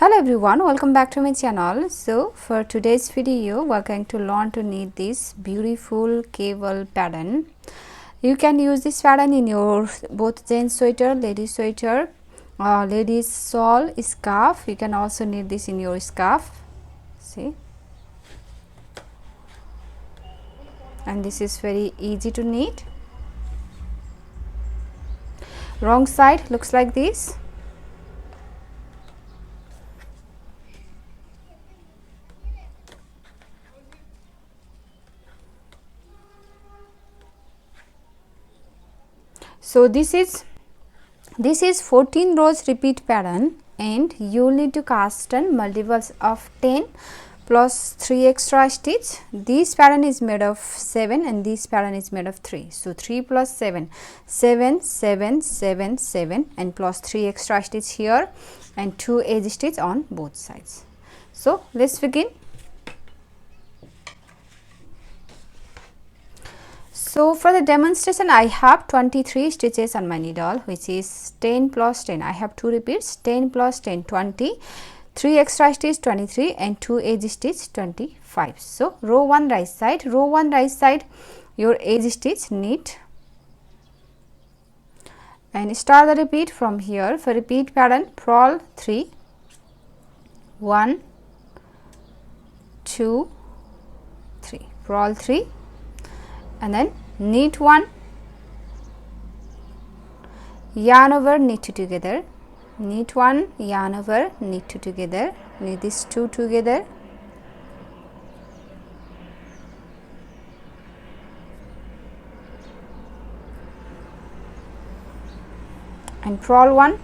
Hello everyone, welcome back to my channel. So for today's video we are going to learn to knit this beautiful cable pattern. You can use this pattern in your both jeans sweater, ladies sweater, ladies shawl, scarf. You can also knit this in your scarf. See, and this is very easy to knit. Wrong side looks like this. So this is 14 rows repeat pattern, and you need to cast on multiples of 10 plus 3 extra stitch. This pattern is made of 7 and this pattern is made of 3. So 3 plus 7, 7, 7, 7, 7 and plus 3 extra stitch here and 2 edge stitch on both sides. So let's begin. So for the demonstration I have 23 stitches on my needle, which is 10 plus 10. I have 2 repeats, 10 plus 10 20, 3 extra stitch 23 and 2 edge stitch 25. So row 1 right side, your edge stitch knit and start the repeat from here. For repeat pattern, purl 3, 1, 2, 3, purl 3 and then knit 1, yarn over, knit 2 together, knit 1, yarn over, knit 2 together, knit these 2 together, and purl 1,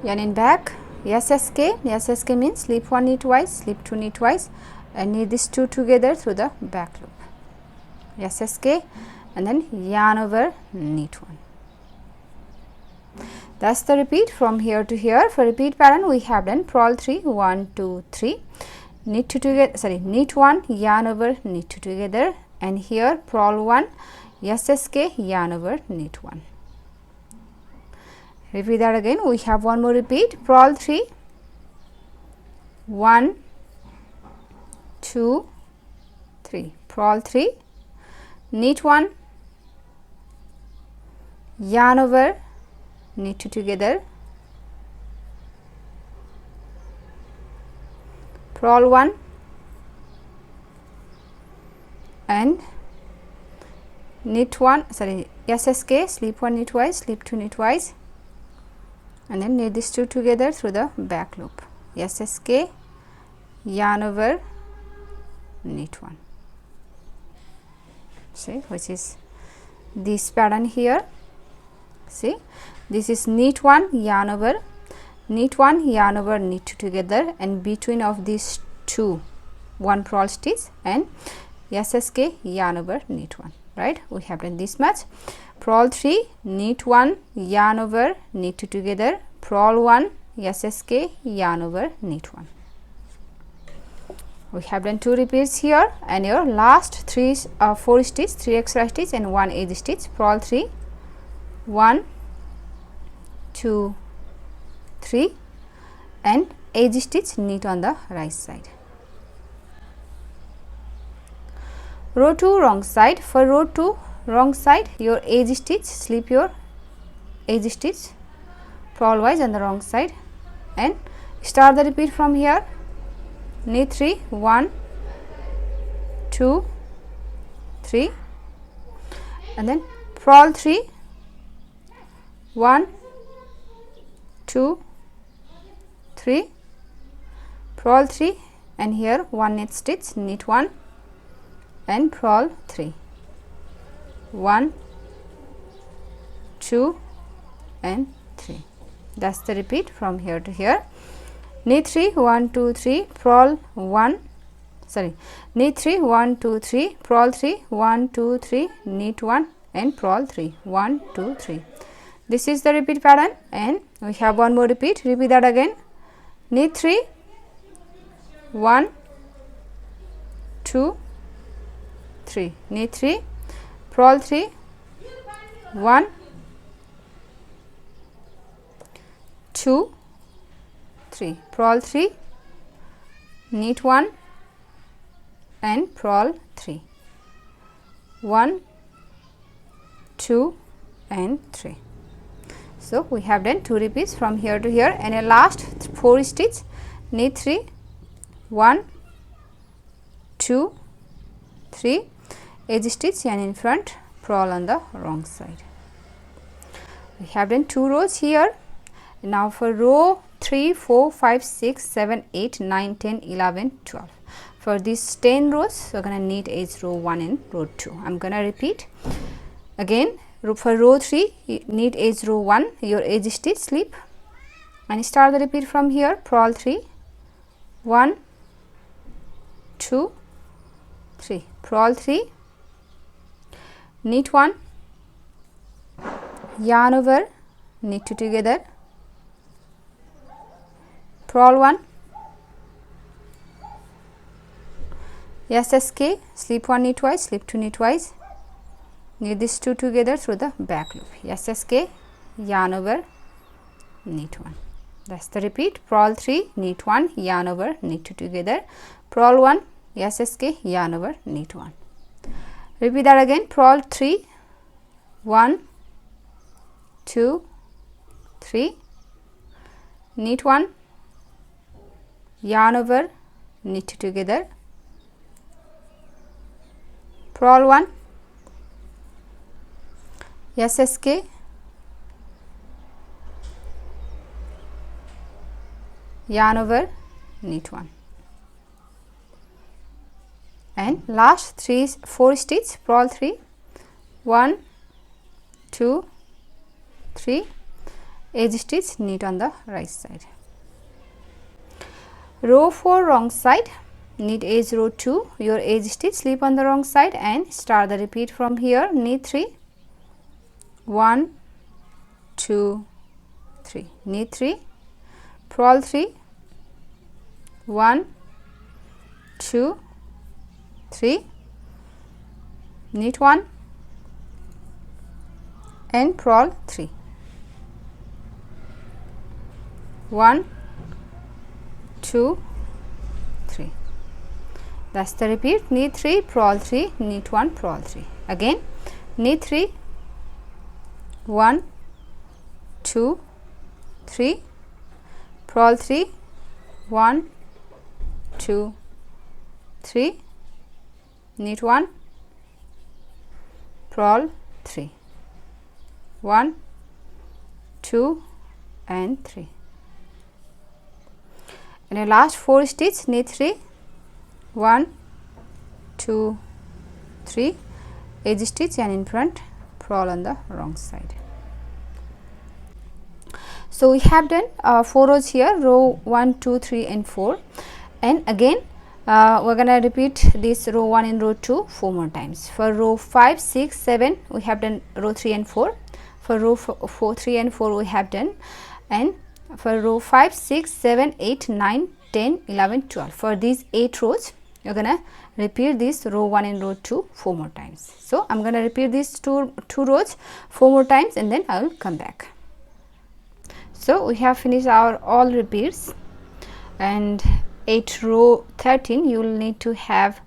yarn in back, SSK means slip 1 knit twice, slip 2 knit twice and knit these 2 together through the back loop, SSK and then yarn over, knit 1. That's the repeat from here to here. For repeat pattern we have done purl 3, 1, 2, 3, knit 2 together, knit 1, yarn over, knit 2 together and here purl 1, SSK, yarn over, knit 1. Repeat that again. We have one more repeat, purl 3, 1, 2, 3, purl 3, knit 1, yarn over, knit 2 together, purl 1 and knit 1, SSK, slip 1 knit twice, slip 2 knit twice and then knit these 2 together through the back loop, SSK, yarn over, knit 1. See, which is this pattern here. See, this is knit 1, yarn over, knit 1, yarn over, knit 2 together and between of these two 1 purl stitch and SSK, yarn over, knit 1. Right, we have done this much. Purl 3, knit 1, yarn over, knit 2 together, purl 1, SSK, yarn over, knit 1. We have done 2 repeats here and your last 4 stitch, 3 extra stitch and 1 edge stitch, purl 3, 1, 2, 3 and edge stitch, knit on the right side. Row 2 wrong side. For row 2 wrong side, your edge stitch, slip your edge stitch purl wise on the wrong side and start the repeat from here, knit 3, 1, 2, 3 and then purl 3, 1, 2, 3, purl 3 and here 1 knit stitch, knit 1 and purl 3, 1, 2 and 3. That's the repeat from here to here. Knit 3, 1, 2, 3, purl 1, knit 3, 1, 2, 3, purl 3, 1, 2, 3, knit 1 and purl 3, 1, 2, 3. This is the repeat pattern and we have one more repeat. Repeat that again. Knit 3, 1, 2, 3, knit 3, purl 3, 1, 2, 3, purl 3, knit 1 and purl 3, 1, 2 and 3. So we have done 2 repeats from here to here, and a last 4 stitch, knit 3, 1, 2, 3, edge stitch and in front, purl on the wrong side. We have done 2 rows here. Now for row 3, 4, 5, 6, 7, 8, 9, 10, 11, 12. For these 10 rows, we are going to knit edge row 1 and row 2. I am going to repeat again. For row 3, knit edge row 1, your edge stitch, slip and start the repeat from here, purl 3, 1, 2, 3, purl 3, knit 1, yarn over, knit 2 together, purl 1, SSK, slip 1 knit twice, slip 2 knit twice, knit these 2 together through the back loop, SSK, yarn over, knit 1. That's the repeat. Purl 3, knit 1, yarn over, knit 2 together, purl 1, SSK, yarn over, knit 1. Repeat that again. Purl 3, 1, 2, 3, knit 1, yarn over, knit 2 together, purl 1, SSK, yarn over, knit 1, and last 4 stitch, purl 3, 1, 2, 3, edge stitch, knit on the right side. Row 4 wrong side, knit edge row 2, your edge stitch, slip on the wrong side and start the repeat from here, knit 3, 1, 2, 3, knit 3, purl 3, 1, 2, 3, knit 1 and purl 3, 1, 2, 3. That's the repeat. Knit 3, purl 3, knit 1, purl 3. Again, knit 3, 1, 2, 3, purl 3, 1, 2, 3, knit 1, purl 3, 1, 2 and 3. And the last 4 stitch, knit 3, 1, 2, 3, edge stitch and in front, purl on the wrong side. So we have done 4 rows here, row 1, 2, 3 and 4, and again we're gonna repeat this row 1 and row 2 4 more times. For row 5, 6, 7 we have done row 3 and 4. For row 4, 3 and 4 we have done, and for row 5, 6, 7, 8, 9, 10, 11, 12. For these 8 rows, you're gonna repeat this row 1 and row 2 4 more times. So I'm gonna repeat these two rows 4 more times and then I will come back. So we have finished our all repeats, and at row 13 you will need to have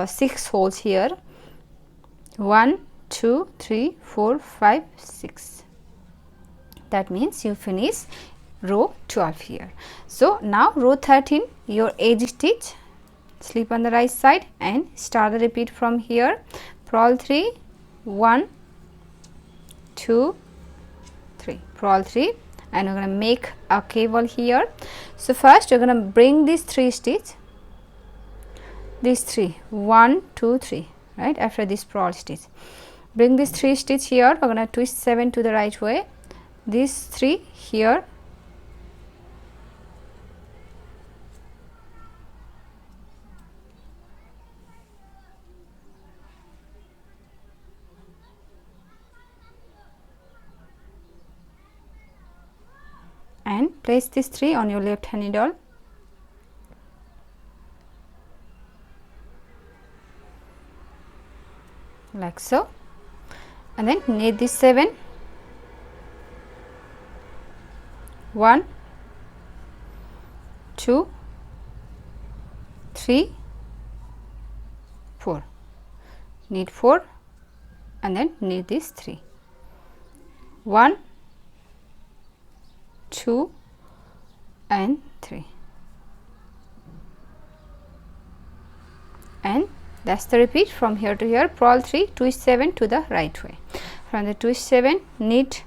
6 holes here, 1, 2, 3, 4, 5, 6. That means you finish row 12 here. So now row 13, your edge stitch, slip on the right side and start the repeat from here, purl 3, 1, 2, 3, purl 3, and we're going to make a cable here. So first you're going to bring these 3 stitch, these 3, 1, 2, 3, right after this purl stitch. Bring this 3 stitch here, we're going to twist 7 to the right way, these 3 here, and place this 3 on your left hand needle, like so, and then knit this 7, 1 2 3 4, knit 4 and then knit this 3, 1 2 and 3, and that's the repeat from here to here. Purl 3, twist 7 to the right way. From the twist 7, knit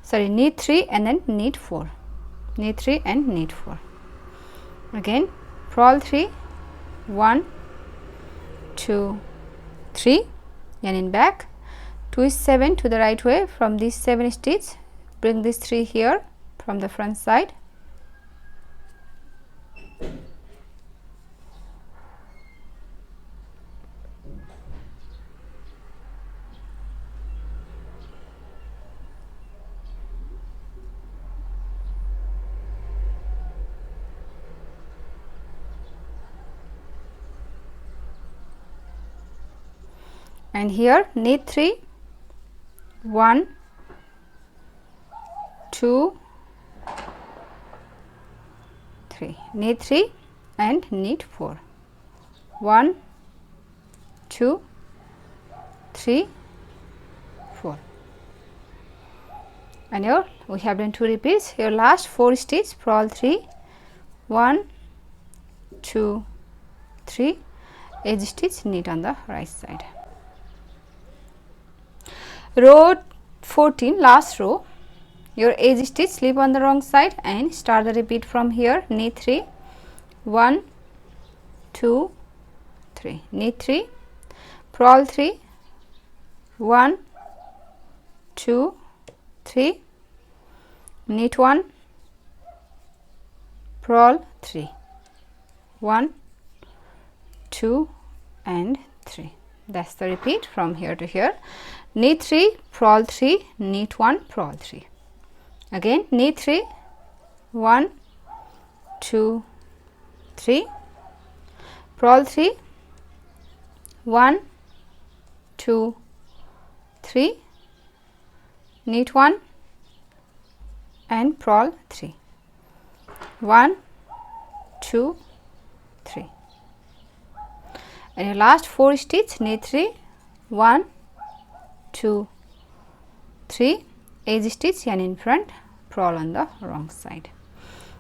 3 and then knit 4, knit 3 and knit 4. Again purl 3, 1 2 3, yarn in back, twist 7 to the right way. From this 7 stitch, bring this 3 here from the front side, and here knit 3, 1 2 3, knit 3 and knit 4, 1 2 3 4, and here we have done 2 repeats. Your last 4 stitch, purl 3, 1 2 3, edge stitch, knit on the right side. Row 14, last row, your edge stitch, slip on the wrong side and start the repeat from here. Knit 3, 1 2 3, knit 3, purl 3, 1 2 3, knit 1, purl 3, 1 2 and 3. That's the repeat from here to here. Knit 3, purl 3, knit 1, purl 3. Again knit 3, 1 2 3, purl 3, 1 2 3, knit 1 and purl 3, 1 2 3, and your last 4 stitch, knit 3, 1 2 3, edge stitch, yarn in front, purl on the wrong side.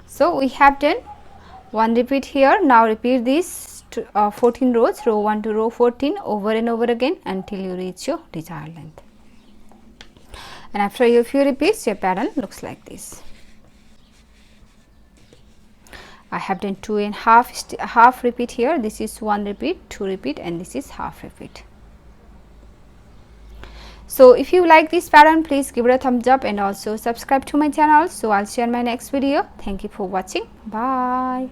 So we have done 1 repeat here. Now repeat this 14 rows, row 1 to row 14, over and over again until you reach your desired length. And after a few repeats, your pattern looks like this. I have done 2 and half repeat here. This is 1 repeat, 2 repeat, and this is half repeat. So if you like this pattern, please give it a thumbs up and also subscribe to my channel. So I'll see you in my next video. Thank you for watching. Bye.